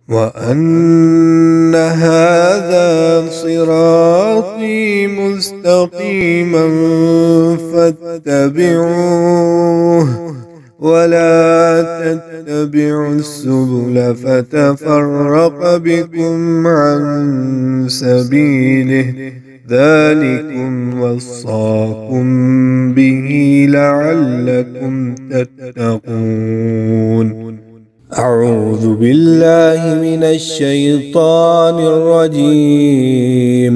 وأن هذا صراطي مستقيما فاتبعوه ولا تتبعوا السبل فتفرق بكم عن سبيله ذلكم وصاكم به لعلكم تتقون. أعوذ بالله من الشيطان الرجيم.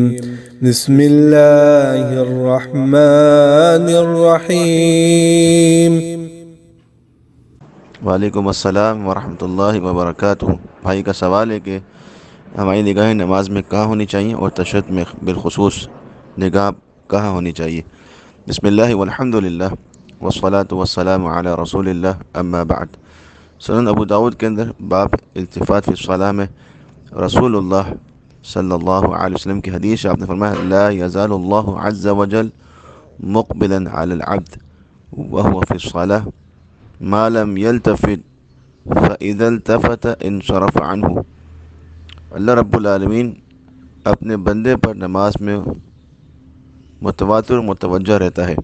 بسم الله الرحمن الرحيم. وعلیکم السلام ورحمۃ اللہ وبرکاتہ۔ بھائی کا سوال ہے کہ ہماری نگاہیں نماز میں کہاں ہونی چاہیے اور تشہد میں بالخصوص نگاہ کہاں ہونی چاہیے؟ بسم اللہ والحمد للہ والصلاة والسلام علی رسول اللہ، اما بعد۔ سنن ابو داود کے اندر باب التفات فی الصلاۃ میں رسول اللہ صلی اللہ علیہ وسلم کی حدیث آپ نے فرمایا: لا یزال اللہ عز وجل مقبلا علی العبد وهو فی الصلاۃ ما لم يلتفت فإذا التفت انصرف عنہ۔ اللہ رب العالمین اپنے بندے پر نماز میں متواتر متوجہ رہتا ہے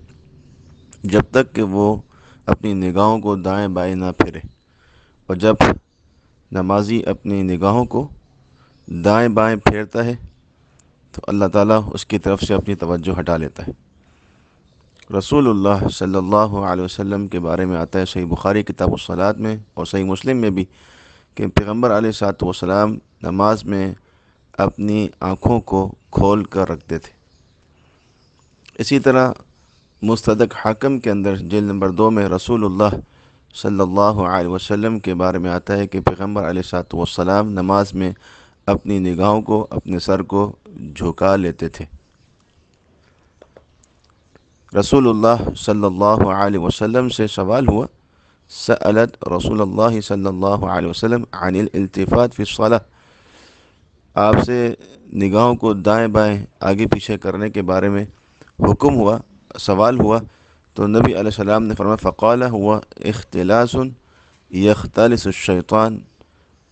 جب تک کہ وہ اپنی نگاہوں کو دائیں بائیں نہ پھیرے، اور جب نمازی اپنی نگاہوں کو دائیں بائیں پھیرتا ہے تو اللہ تعالیٰ اس کی طرف سے اپنی توجہ ہٹا لیتا ہے۔ رسول اللہ صلی اللہ علیہ وسلم کے بارے میں آتا ہے صحیح بخاری کتاب الصلاۃ میں اور صحیح مسلم میں بھی کہ پیغمبر علیہ الصلوۃ والسلام نماز میں اپنی آنکھوں کو کھول کر رکھتے تھے۔ اسی طرح مستدرک حاکم کے اندر جلد نمبر 2 میں رسول اللہ صلی اللہ علیہ وسلم کے بارے میں آتا ہے کہ پیغمبر علیہ الصلوۃ والسلام نماز میں اپنی نگاہوں کو، اپنے سر کو جھکا لیتے تھے۔ رسول اللہ صلی اللہ علیہ وسلم سے سوال ہوا: سألت رسول اللہ صلی اللہ علیہ وسلم عن الالتفات فی الصلاۃ، آپ سے نگاہوں کو دائیں بائیں آگے پیچھے کرنے کے بارے میں حکم ہوا، سوال ہوا، تو نبی علیہ السلام نے فرمایا: فقال هو اختلاس یختلس الشیطان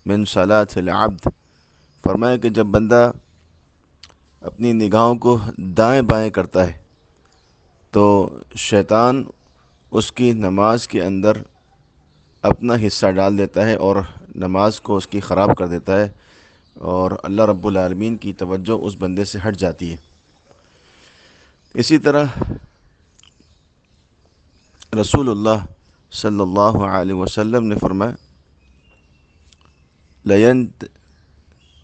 من صلاۃ العبد۔ فرمایا کہ جب بندہ اپنی نگاہوں کو دائیں بائیں کرتا ہے تو شیطان اس کی نماز کے اندر اپنا حصہ ڈال دیتا ہے اور نماز کو اس کی خراب کر دیتا ہے، اور اللہ رب العالمین کی توجہ اس بندے سے ہٹ جاتی ہے۔ اسی طرح رسول اللہ صلی اللہ علیہ وسلم نے فرمایا: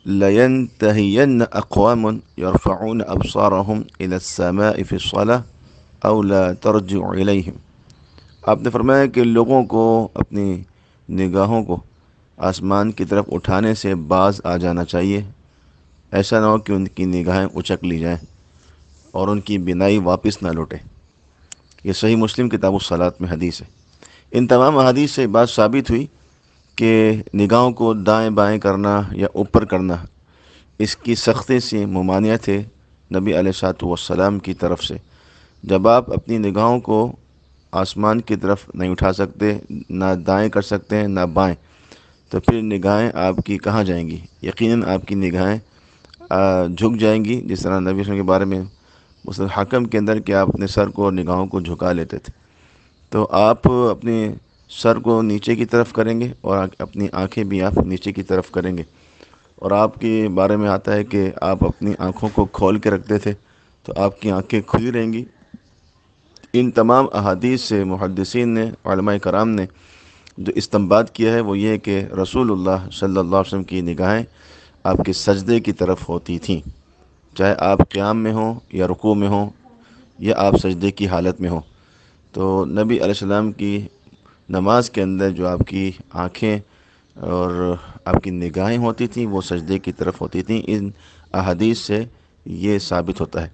لَيَنْتَهِيَنَّ أَقْوَامٌ يَرْفَعُونَ أَبْصَارَهُمْ إِلَى السَّمَاءِ فِي الصَّلَاةِ أَوْ لَا تَرْجِعُ إِلَيْهِمْ۔ آپ نے فرمایا کہ لوگوں کو اپنی نگاہوں کو آسمان کی طرف اٹھانے سے باز آ جانا چاہیے، ایسا نہ ہو کہ ان کی نگاہیں اچک لی جائیں اور ان کی بینائی واپس نہ لوٹے۔ یہ صحیح مسلم کتاب الصلاۃ میں حدیث ہے۔ ان تمام احادیث سے بات ثابت ہوئی کہ نگاہوں کو دائیں بائیں کرنا یا اوپر کرنا، اس کی سختی سے ممانعت ہے نبی علیہ الصلوۃ والسلام کی طرف سے۔ جب آپ اپنی نگاہوں کو آسمان کی طرف نہیں اٹھا سکتے، نہ دائیں کر سکتے ہیں نہ بائیں، تو پھر نگاہیں آپ کی کہاں جائیں گی؟ یقیناً آپ کی نگاہیں جھک جائیں گی، جس طرح نبی صلی اللہ علیہ وسلم کے بارے میں مستدرک حاکم کے اندر کہ آپ اپنے سر کو اور نگاہوں کو جھکا لیتے تھے۔ تو آپ اپنے سر کو نیچے کی طرف کریں گے اور اپنی آنکھیں بھی آپ نیچے کی طرف کریں گے، اور آپ کے بارے میں آتا ہے کہ آپ اپنی آنکھوں کو کھول کے رکھتے تھے تو آپ کی آنکھیں کھلی رہیں گی۔ ان تمام احادیث سے محدثین نے، علماء کرام نے جو استنباط کیا ہے وہ یہ ہے کہ رسول اللہ صلی اللہ علیہ وسلم کی نگاہیں آپ کے سجدے کی طرف ہوتی تھیں، چاہے آپ قیام میں ہوں یا رکوع میں ہوں یا آپ سجدے کی حالت میں ہوں۔ تو نبی علیہ السلام کی نماز کے اندر جو آپ کی آنکھیں اور آپ کی نگاہیں ہوتی تھیں وہ سجدے کی طرف ہوتی تھیں۔ ان احادیث سے یہ ثابت ہوتا ہے۔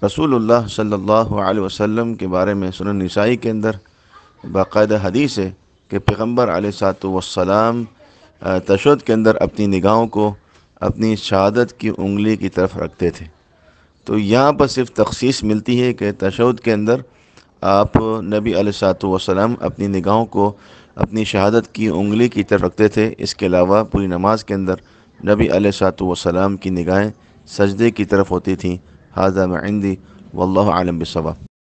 رسول اللہ صلی اللہ علیہ وسلم کے بارے میں سنن نسائی کے اندر باقاعدہ حدیث ہے کہ پیغمبر علیہ الصلوۃ والسلام تشہد کے اندر اپنی نگاہوں کو اپنی شہادت کی انگلی کی طرف رکھتے تھے۔ تو یہاں پر صرف تخصیص ملتی ہے کہ تشہد کے اندر آپ نبی علیہ الصلوۃ والسلام اپنی نگاہوں کو اپنی شہادت کی انگلی کی طرف رکھتے تھے۔ اس کے علاوہ پوری نماز کے اندر نبی علیہ الصلوۃ والسلام کی نگاہیں سجدے کی طرف ہوتی تھیں۔ ھذا ما عندی واللہ اعلم بالصواب۔